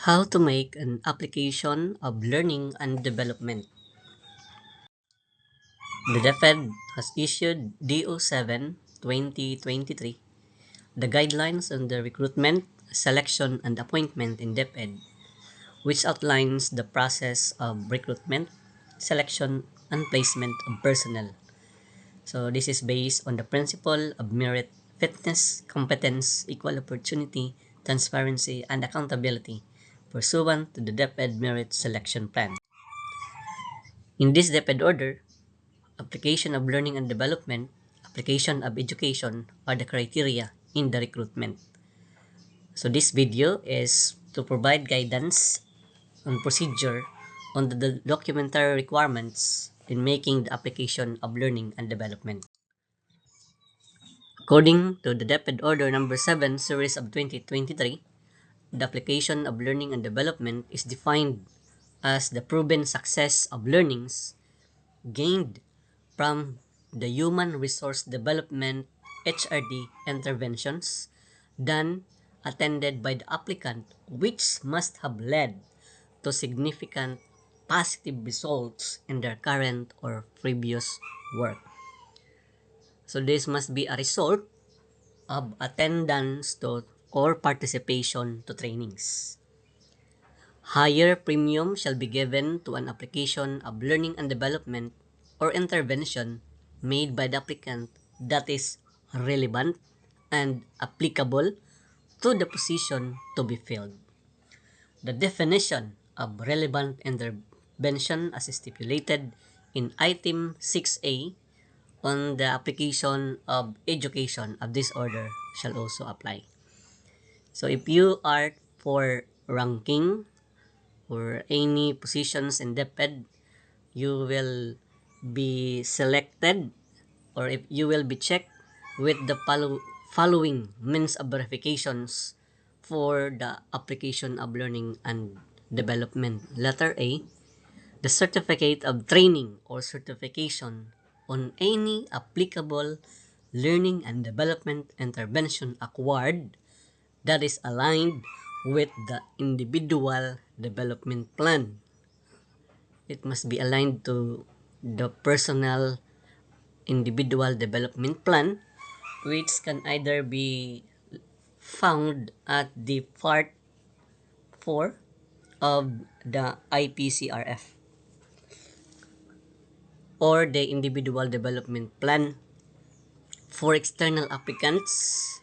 How to make an application of learning and development. The DepEd has issued DO7 2023, the guidelines on the recruitment, selection, and appointment in DepEd, which outlines the process of recruitment, selection, and placement of personnel. So this is based on the principle of merit, fitness, competence, equal opportunity, transparency, and accountability pursuant to the DepEd Merit Selection Plan. In this DepEd order, application of learning and development, application of education are the criteria in the recruitment. So this video is to provide guidance on procedure on the documentary requirements in making the application of learning and development. According to the DepEd Order number 7 series of 2023, the application of learning and development is defined as the proven success of learnings gained from the human resource development HRD interventions done attended by the applicant, which must have led to significant positive results in their current or previous work. So this must be a result of attendance to or participation to trainings. Higher premium shall be given to an application of learning and development or intervention made by the applicant that is relevant and applicable to the position to be filled. The definition of relevant intervention as stipulated in item 6A on the application of education of this order shall also apply. So if you are for ranking or any positions in DepEd, you will be selected or if you will be checked with the following means of verifications for the application of learning and development. Letter A, the certificate of training or certification on any applicable learning and development intervention acquired that is aligned with the individual development plan. It must be aligned to the personal individual development plan, which can either be found at the part 4 of the IPCRF or the individual development plan for external applicants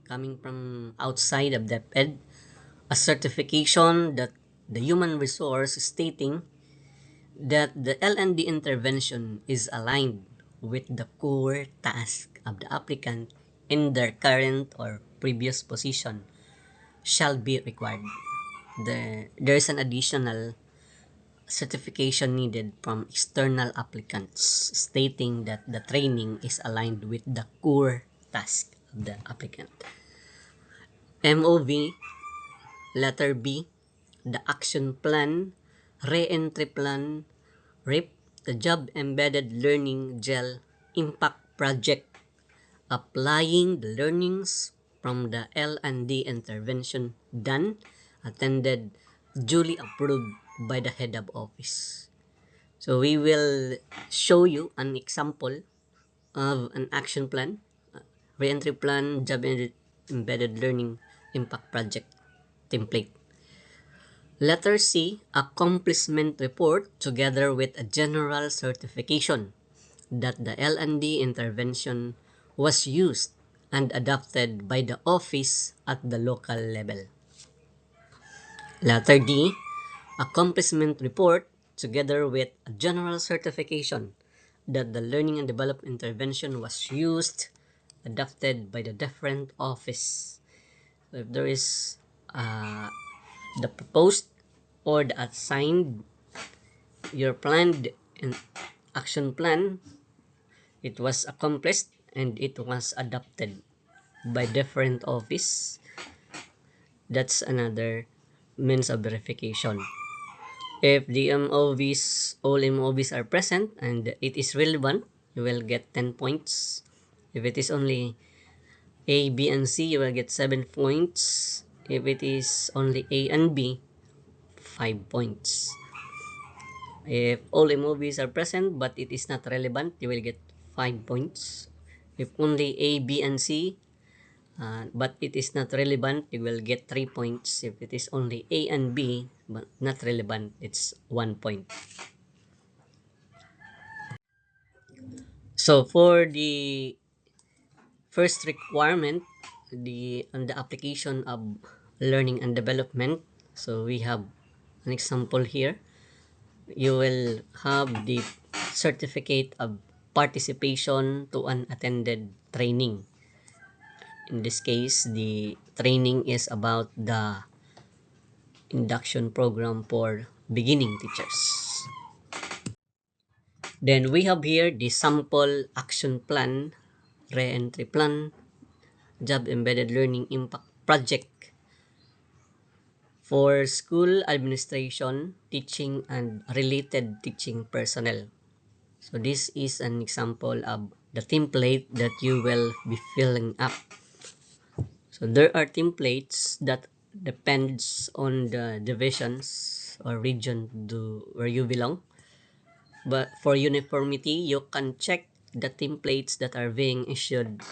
coming from outside of DepEd, a certification that the human resource stating that the L&D intervention is aligned with the core task of the applicant in their current or previous position shall be required. There's an additional certification needed from external applicants stating that the training is aligned with the core task of the applicant. MOV, letter B, the action plan, re-entry plan, RIP, the Job Embedded Learning GEL Impact Project, applying the learnings from the L&D intervention done, attended, duly approved by the head of office. So we will show you an example of an action plan, re-entry plan, Job Embedded Learning Impact Project template. Letter C, accomplishment report together with a general certification that the L&D intervention was used and adopted by the office at the local level. Letter D, accomplishment report together with a general certification that the learning and development intervention was used, adopted by the different office. So if there is the proposed or the assigned your planned action plan, it was accomplished and it was adopted by different office, that's another means of verification. If the MOVs, all MOVs are present and it is relevant, you will get 10 points. If it is only A, B, and C, you will get 7 points. If it is only A and B, 5 points. If all movies are present but it is not relevant, you will get 5 points. If only A, B, and C, but it is not relevant, you will get 3 points. If it is only A and B, but not relevant, it's 1 point. So for the first requirement, on the application of learning and development, so we have an example here. You will have the certificate of participation to an attended training. In this case, the training is about the induction program for beginning teachers. Then we have here the sample action plan, re-entry plan, job embedded learning impact project for school administration, teaching, and related teaching personnel. So this is an example of the template that you will be filling up. So there are templates that depends on the divisions or region where you belong. But for uniformity, you can check the templates that are being issued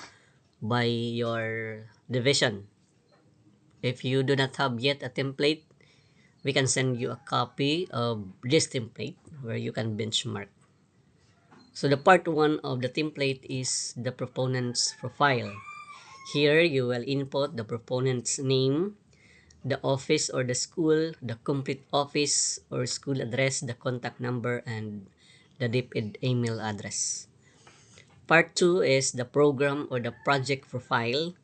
by your division. If you do not have yet a template, we can send you a copy of this template where you can benchmark. So the part 1 of the template is the proponent's profile. Here, you will input the proponent's name, the office or the school, the complete office or school address, the contact number, and the DepEd email address. Part 2 is the program or the project profile.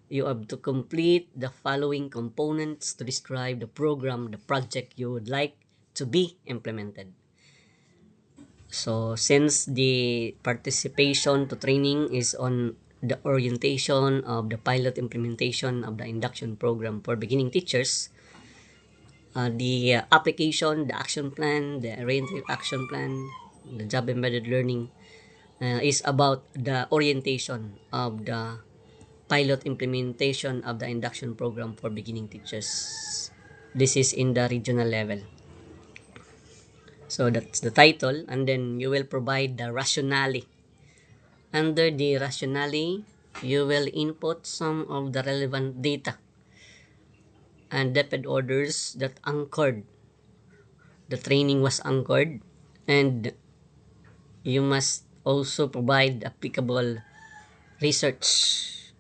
You have to complete the following components to describe the program, the project you would like to be implemented. So since the participation to training is on the orientation of the pilot implementation of the induction program for beginning teachers, the application, the action plan, the reentry action plan, the job embedded learning is about the orientation of the pilot implementation of the induction program for beginning teachers. This is in the regional level. So that's the title, and then you will provide the rationale. Under the rationale, you will input some of the relevant data and DepEd orders that anchored. The training was anchored, and you must also provide applicable research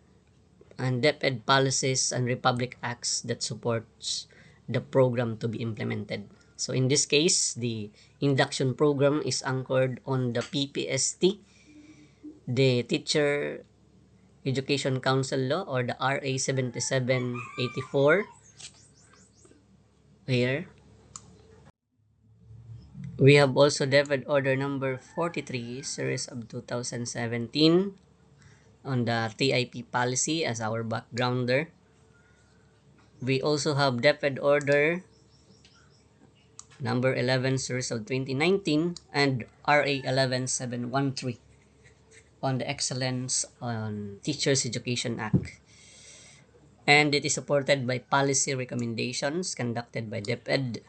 and DepEd policies and Republic Acts that supports the program to be implemented. So in this case, the induction program is anchored on the PPST, the Teacher Education Council Law, or the RA 7784 here. We have also DepEd Order number 43, series of 2017 on the TIP policy as our backgrounder. We also have DepEd Order number 11, series of 2019 and RA 11713 on the Excellence on Teachers Education Act. And it is supported by policy recommendations conducted by DepEd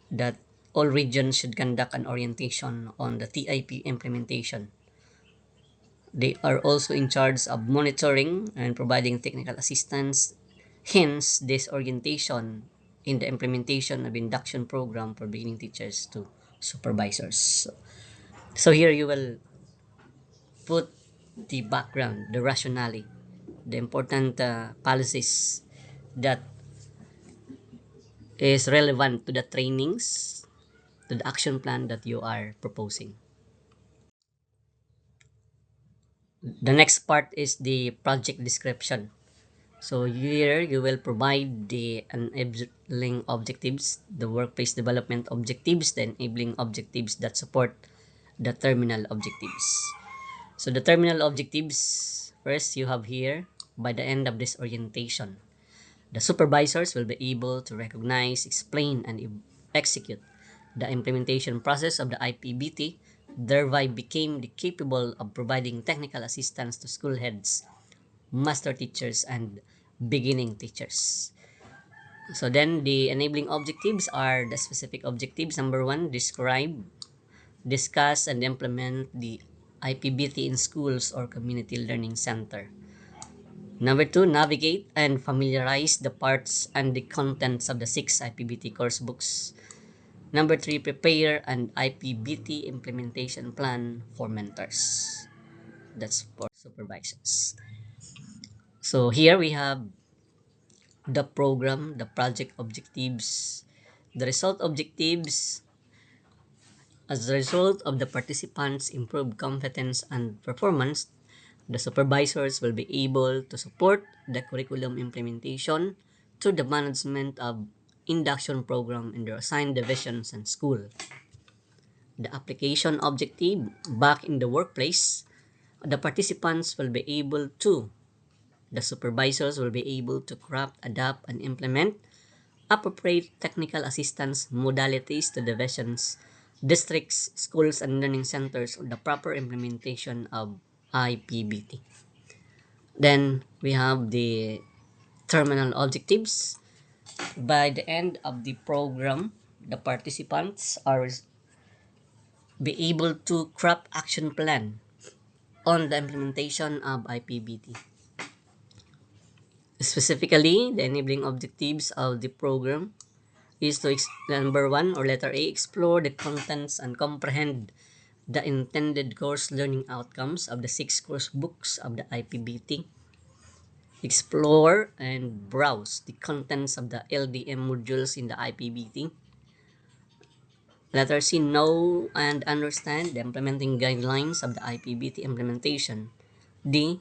that all regions should conduct an orientation on the TIP implementation. They are also in charge of monitoring and providing technical assistance. Hence, this orientation in the implementation of induction program for beginning teachers to supervisors. So here you will put the background, the rationale, the important policies that is relevant to the trainings, to the action plan that you are proposing. The next part is the project description. So here you will provide the enabling objectives, the workplace development objectives, the enabling objectives that support the terminal objectives. So the terminal objectives, first you have here, by the end of this orientation, the supervisors will be able to recognize, explain, and execute the implementation process of the IPBT, thereby became capable of providing technical assistance to school heads, master teachers, and beginning teachers. So then the enabling objectives are the specific objectives. Number one, describe, discuss, and implement the IPBT in schools or community learning center. Number two, navigate and familiarize the parts and the contents of the six IPBT course books. Number three, prepare an IPBT implementation plan for mentors. That's for supervisors. So here we have the program, the project objectives, the result objectives. As a result of the participants' improved competence and performance, the supervisors will be able to support the curriculum implementation through the management of induction program in their assigned divisions and school. The application objective, back in the workplace, the participants will be able to, the supervisors will be able to craft, adapt, and implement appropriate technical assistance modalities to divisions, districts, schools, and learning centers on the proper implementation of IPBT. Then we have the terminal objectives. By the end of the program, the participants are be able to craft action plan on the implementation of IPBT. Specifically, the enabling objectives of the program is to number one or letter A, explore the contents and comprehend the intended course learning outcomes of the six course books of the IPBT. Explore and browse the contents of the LDM modules in the IPBT. Letter C, know and understand the implementing guidelines of the IPBT implementation. D,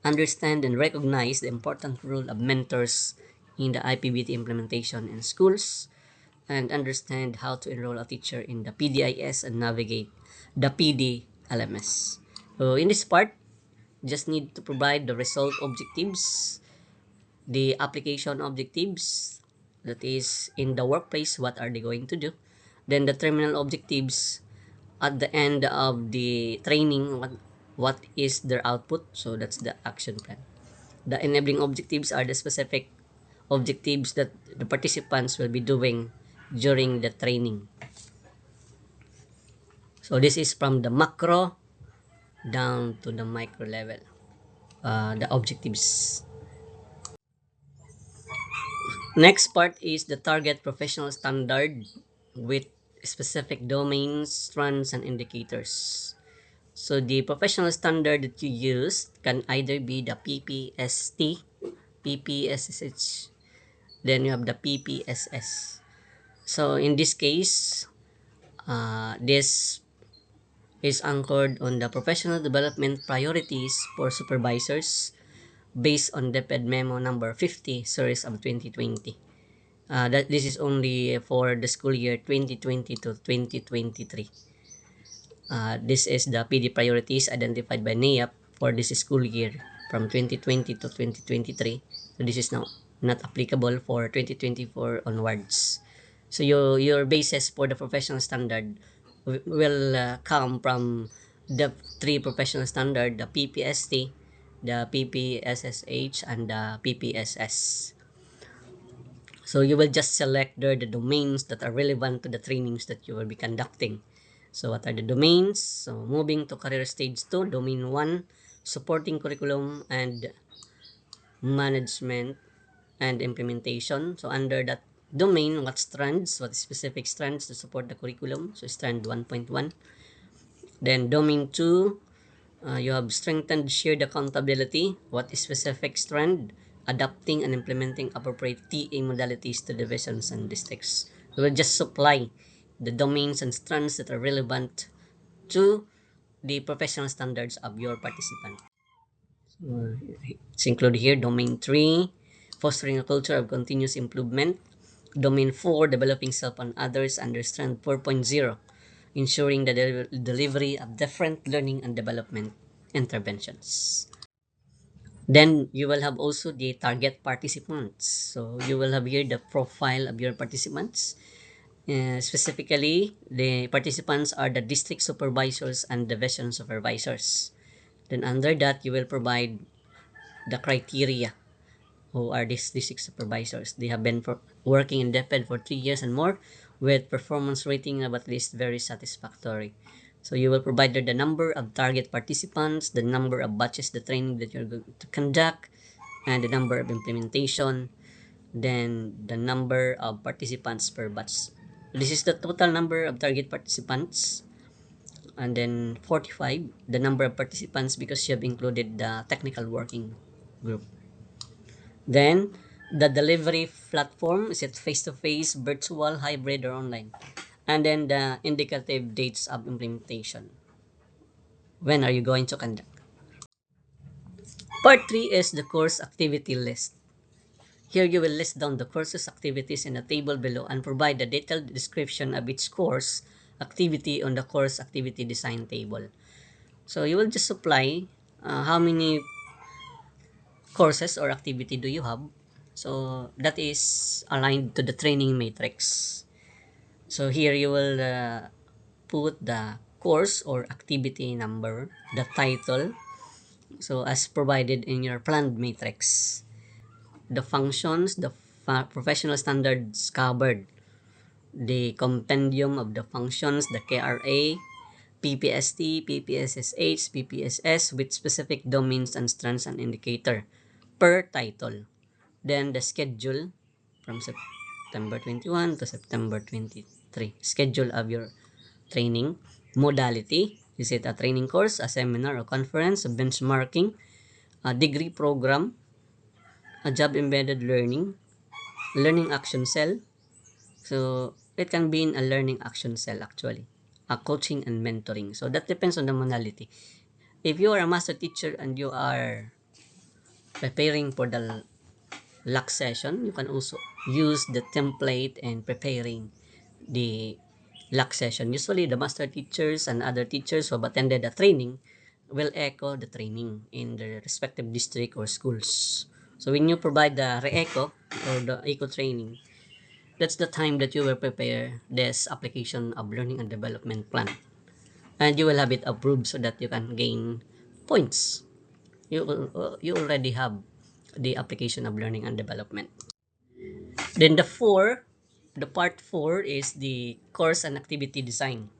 understand and recognize the important role of mentors in the IPBT implementation in schools, and understand how to enroll a teacher in the PDIS and navigate the PD LMS. So in this part, just need to provide the result objectives, the application objectives, that is in the workplace, what are they going to do, then the terminal objectives at the end of the training, what is their output, so that's the action plan. The enabling objectives are the specific objectives that the participants will be doing during the training. So this is from the macro down to the micro level, the objectives. Next part is the target professional standard with specific domains, strands, and indicators. So the professional standard that you use can either be the PPST, PPSSH, then you have the PPSS. So in this case, this is anchored on the professional development priorities for supervisors based on DepEd Memo number 50, series of 2020. That this is only for the school year 2020 to 2023. This is the PD priorities identified by NAEAP for this school year from 2020 to 2023. So this is now not applicable for 2024 onwards. So your basis for the professional standard will come from the three professional standard, the PPST, the PPSSH, and the PPSS. So you will just select the domains that are relevant to the trainings that you will be conducting. So what are the domains? So moving to career stage 2, domain 1, supporting curriculum and management and implementation. So under that domain, what strands, what specific strands to support the curriculum? So strand 1.1. Then domain 2, you have strengthened shared accountability. What is specific strand? Adapting and implementing appropriate TA modalities to divisions and districts. We will just supply the domains and strands that are relevant to the professional standards of your participant. So, it's included here. Domain 3, fostering a culture of continuous improvement. Domain 4, developing self and others under strand 4.0, ensuring the delivery of different learning and development interventions. Then you will have also the target participants. So you will have here the profile of your participants. Specifically, the participants are the district supervisors and division supervisors. Then under that, you will provide the criteria who are these district supervisors. They have been working in DepEd for 3 years and more with performance rating of at least very satisfactory. So you will provide the number of target participants, the number of batches, the training that you're going to conduct, and the number of implementation, then the number of participants per batch. This is the total number of target participants, and then 45, the number of participants because you have included the technical working group. Then, the delivery platform, is it face-to-face, virtual, hybrid, or online? And then the indicative dates of implementation. When are you going to conduct? Part 3 is the course activity list. Here you will list down the course's activities in the table below and provide a detailed description of each course activity on the course activity design table. So you will just supply how many courses or activity do you have. So that is aligned to the training matrix. So here you will put the course or activity number, the title, so as provided in your planned matrix. The functions, the professional standards covered, the compendium of the functions, the KRA, PPST, PPSSH, PPSS with specific domains and strands and indicator per title. Then the schedule from September 21 to September 23. Schedule of your training. Modality. Is it a training course, a seminar, or conference, a benchmarking, a degree program, a job embedded learning, learning action cell. So it can be in a learning action cell actually. A coaching and mentoring. So that depends on the modality. If you are a master teacher and you are preparing for the LAC session, you can also use the template and preparing the LAC session. Usually, the master teachers and other teachers who have attended the training will echo the training in the respective district or schools. So when you provide the re-echo or the echo training, that's the time that you will prepare this application of learning and development plan. And you will have it approved so that you can gain points. You already have the application of learning and development. Then the part 4 is the course and activity design.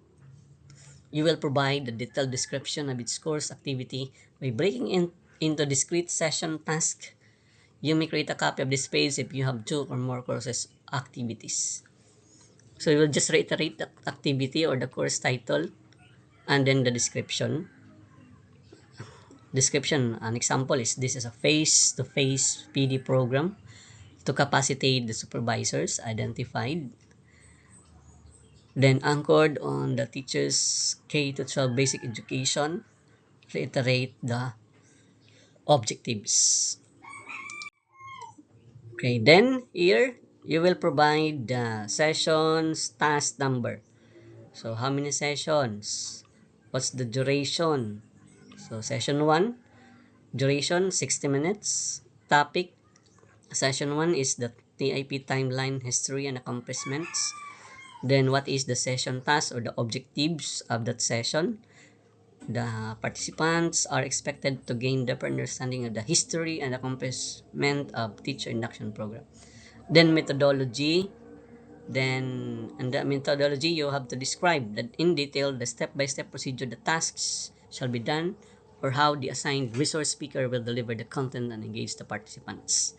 You will provide the detailed description of its course activity by breaking in into discrete session tasks. You may create a copy of this page if you have 2 or more courses activities. So you will just reiterate the activity or the course title and then the description. Description, an example is this is a face-to-face PD program to capacitate the supervisors identified, then anchored on the teacher's K to 12 basic education, reiterate the objectives. Okay, then here you will provide the sessions task number. So how many sessions? What's the duration? So session 1, duration 60 minutes. Topic, session 1 is the TIP timeline, history, and accomplishments. Then what is the session task or the objectives of that session? The participants are expected to gain deeper understanding of the history and accomplishment of teacher induction program. Then methodology. Then in the methodology, you have to describe that in detail the step-by-step procedure, the tasks shall be done, or how the assigned resource speaker will deliver the content and engage the participants.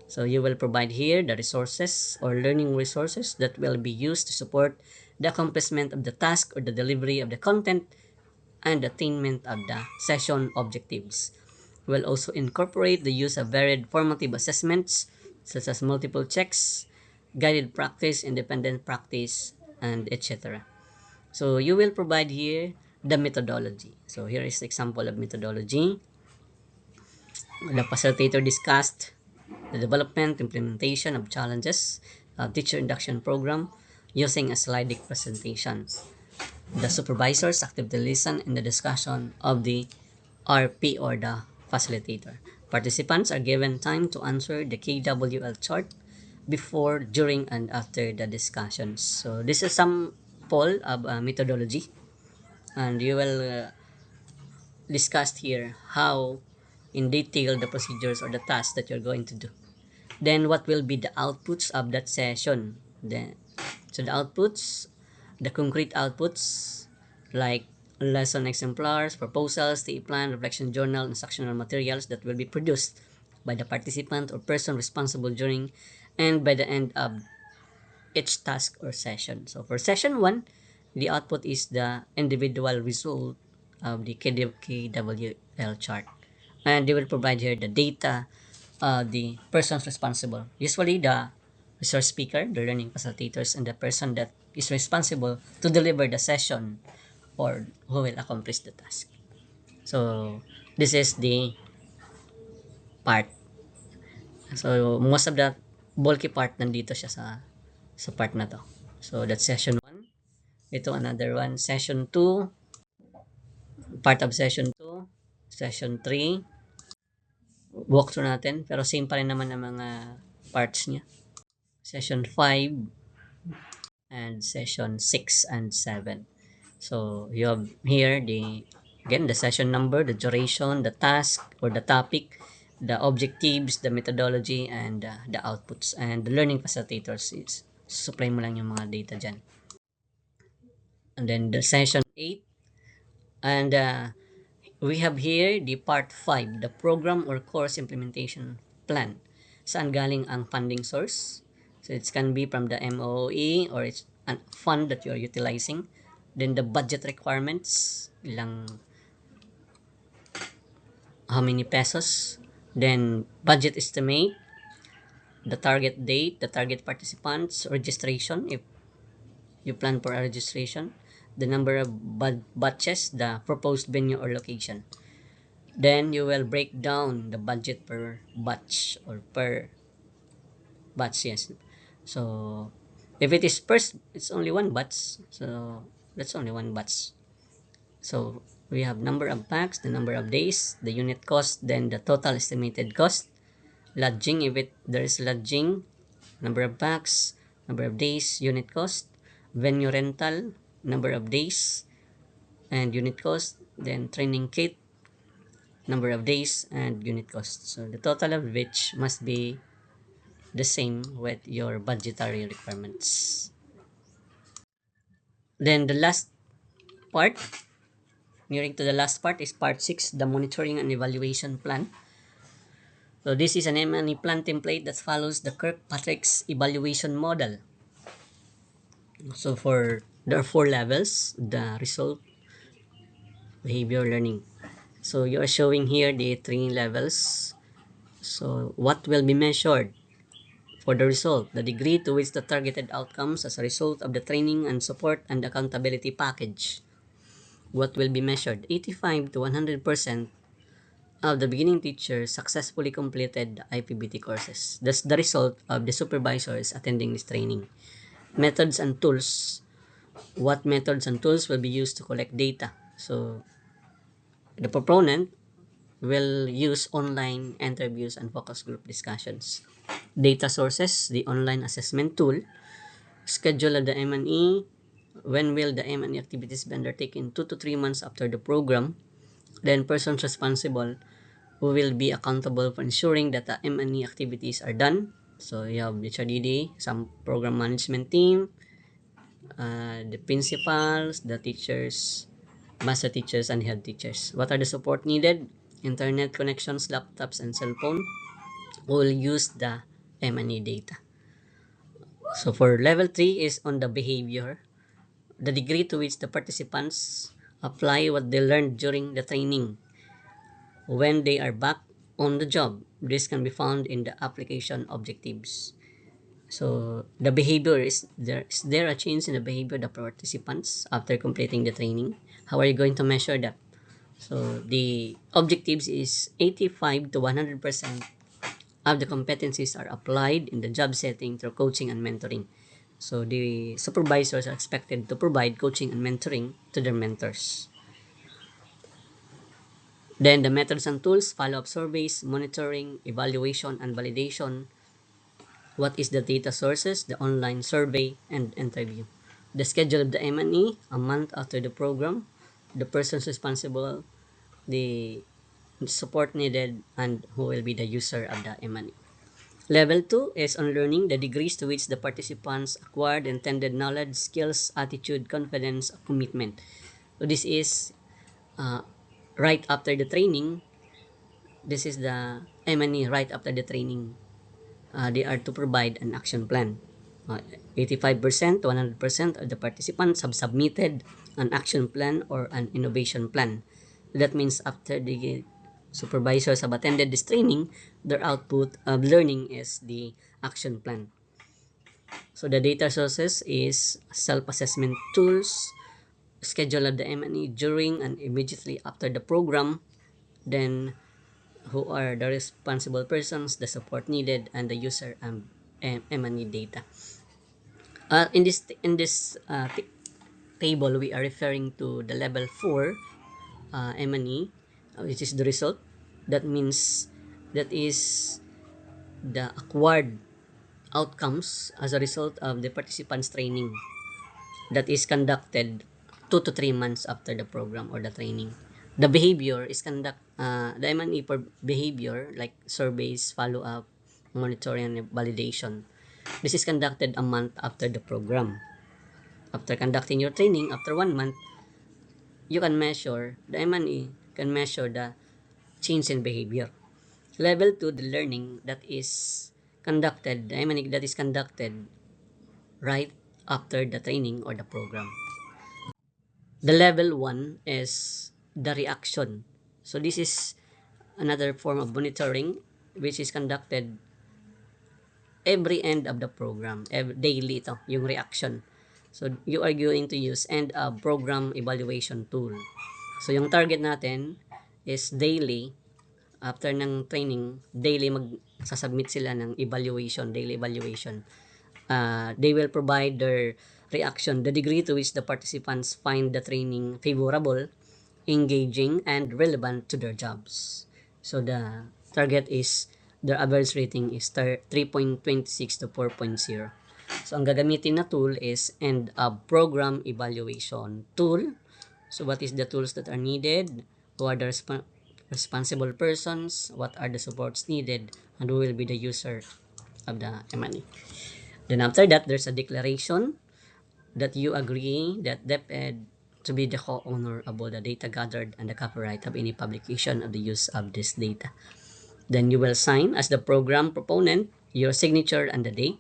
So you will provide here the resources or learning resources that will be used to support the accomplishment of the task or the delivery of the content and attainment of the session objectives. We'll also incorporate the use of varied formative assessments such as multiple checks, guided practice, independent practice, and etc. So you will provide here the methodology. So here is the example of methodology. The facilitator discussed the development, implementation of challenges of teacher induction program using a slide deck presentation. The supervisors actively listen in the discussion of the RP or the facilitator. Participants are given time to answer the KWL chart before, during, and after the discussions. So this is some poll of methodology, and you will discuss here how in detail the procedures or the tasks that you're going to do. Then what will be the outputs of that session? The outputs, the concrete outputs like lesson exemplars, proposals, the plan, reflection journal, instructional materials that will be produced by the participant or person responsible during and by the end of each task or session. So for session 1, the output is the individual result of the KWL chart. And they will provide here the data the persons responsible. Usually the resource speaker, the learning facilitators, and the person that is responsible to deliver the session or who will accomplish the task. So this is the part. So most of the bulky part nandito siya sa part na to. So that's session 1. Ito another one. Session 2, part of session 2. Session 3, walkthrough natin. Pero same pa rin naman ang mga parts niya. Session 5 and session 6 and 7. So you have here the session number, the duration, the task or the topic, the objectives, the methodology, and the outputs. And the learning facilitators is supply mo lang yung mga data dyan. And then the session 8, and we have here the part 5, the program or course implementation plan. Saan galing ang funding source? So it can be from the MOE or it's a fund that you're utilizing. Then the budget requirements, how many pesos. Then budget estimate, the target date, the target participants, registration if you plan for a registration, the number of batches, the proposed venue or location. Then you will break down the budget per batch or per batch, yes. So if it is first, it's only one batch. So that's only one batch. So we have number of packs, the number of days, the unit cost, then the total estimated cost, lodging if there is lodging, number of packs, number of days, unit cost, venue rental, number of days, and unit cost, then training kit, number of days, and unit cost. So the total of which must be the same with your budgetary requirements. Then the last part, nearing to the last part, is part 6, the monitoring and evaluation plan. So this is an M&E plan template that follows the Kirkpatrick's evaluation model. So there are 4 levels, the result, behavior, learning. So you are showing here the 3 levels. So what will be measured? For the result, the degree to which the targeted outcomes as a result of the training and support and accountability package. What will be measured? 85 to 100% of the beginning teachers successfully completed the IPBT courses. That's the result of the supervisors attending this training. Methods and tools. What methods and tools will be used to collect data? So the proponent will use online interviews and focus group discussions. Data sources, the online assessment tool, schedule of the M&E, when will the M&E activities be undertaken 2 to 3 months after the program, then persons responsible who will be accountable for ensuring that the M&E activities are done. So you have the HRDD, some program management team, the principals, the teachers, master teachers, and head teachers. What are the support needed? Internet connections, laptops, and cell phone will use the M&E data. So for level 3 is on the behavior, the degree to which the participants apply what they learned during the training when they are back on the job. This can be found in the application objectives. So the behavior is there a change in the behavior of the participants after completing the training? How are you going to measure that? So the objectives is 85 to 100% of the competencies are applied in the job setting through coaching and mentoring. So the supervisors are expected to provide coaching and mentoring to their mentors. Then the methods and tools, follow-up surveys, monitoring, evaluation, and validation. What is the data sources? The online survey and interview. The schedule of the M&E, a month after the program, the persons responsible, the support needed, and who will be the user of the M&E. Level 2 is on learning, the degrees to which the participants acquired intended knowledge, skills, attitude, confidence, commitment. So this is uh, right after the training. This is the M&E right after the training. They are to provide an action plan. 85% to 100% of the participants have submitted an action plan or an innovation plan. That means after the supervisors have attended this training, their output of learning is the action plan. So the data sources is self-assessment tools, schedule of the M&E during and immediately after the program, then who are the responsible persons, the support needed, and the user and M&E data. In this table, we are referring to the level 4 M&E, which is the result. That means that is the acquired outcomes as a result of the participants' training that is conducted 2 to 3 months after the program or the training. The behavior is the M&E for behavior like surveys, follow-up, monitoring, and validation. This is conducted a month after the program. After conducting your training, after 1 month, you can measure, the M&E can measure the change in behavior. Level 2, the learning that is conducted, the M&E that is conducted right after the training or the program. The level 1 is the reaction. So this is another form of monitoring which is conducted every end of the program, daily ito, yung reaction. So you are going to use end of program evaluation tool. So yung target natin is daily. After ng training, daily magsasubmit sila ng daily evaluation. They will provide their reaction, the degree to which the participants find the training favorable, engaging, and relevant to their jobs. So the target is, their average rating is 3.26 to 4.0. So ang gagamitin na tool is end of program evaluation tool. So what is the tools that are needed? Who are the responsible persons? What are the supports needed? And who will be the user of the M&E? Then after that, there's a declaration that you agree that DepEd to be the co-owner of all the data gathered and the copyright of any publication of the use of this data. Then you will sign as the program proponent your signature and the date.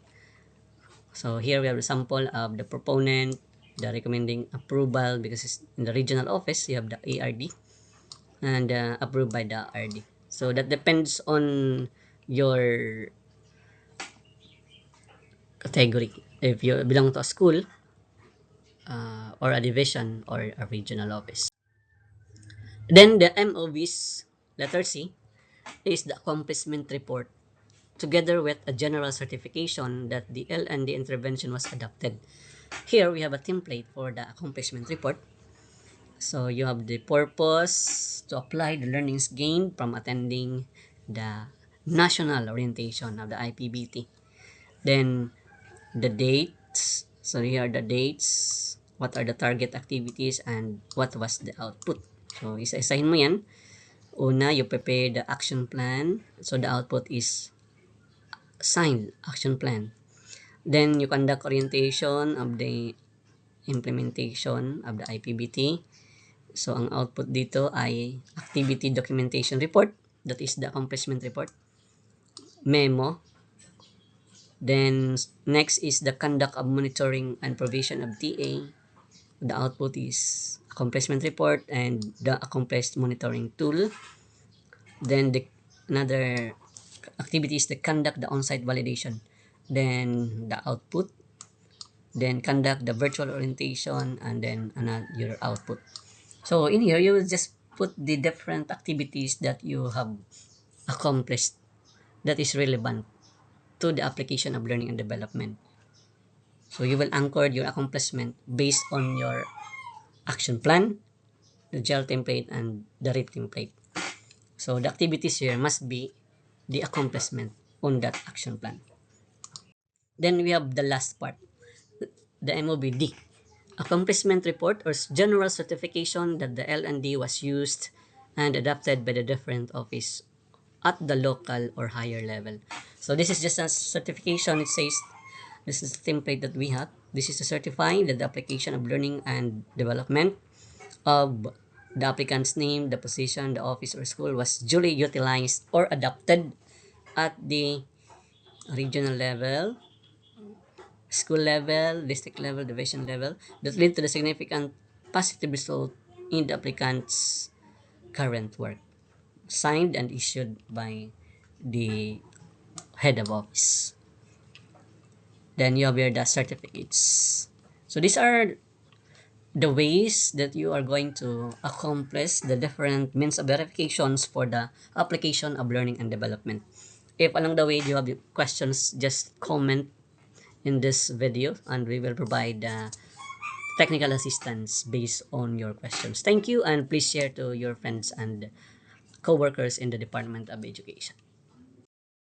So here we have a sample of the proponent, the recommending approval because it's in the regional office, you have the ARD and approved by the RD. So that depends on your category. If you belong to a school, or a division or a regional office. Then the MOV's letter C is the accomplishment report together with a general certification that the L&D intervention was adopted. Here we have a template for the accomplishment report. So you have the purpose to apply the learnings gained from attending the national orientation of the IPBT. Then the dates. So here are the dates, what are the target activities, and what was the output. So isa-isahin mo yan. Una, you prepare the action plan. So the output is signed action plan. Then you conduct orientation of the implementation of the IPBT. So ang output dito ay activity documentation report. That is the accomplishment report. Memo. Then next is the conduct of monitoring and provision of TA. The output is accomplishment report and the accomplished monitoring tool. Then another activity is to conduct the on-site validation. Then the output. Then conduct the virtual orientation and then another output. So in here, you will just put the different activities that you have accomplished that is relevant to the application of learning and development. So you will anchor your accomplishment based on your action plan, the gel template, and the RIP template. So the activities here must be the accomplishment on that action plan. Then we have the last part, the MOBD. Accomplishment report or general certification that the L&D was used and adopted by the different office at the local or higher level. So this is just a certification. It says this is the template that we have. This is to certify that the application of learning and development of the applicant's name, the position, the office, or school was duly utilized or adopted at the regional level, school level, district level, division level that lead to the significant positive result in the applicant's current work. Signed and issued by the head of office. Then you have your the certificates. So these are the ways that you are going to accomplish the different means of verifications for the application of learning and development. If along the way you have questions, just comment in this video and we will provide technical assistance based on your questions. Thank you, and please share to your friends and co-workers in the Department of Education.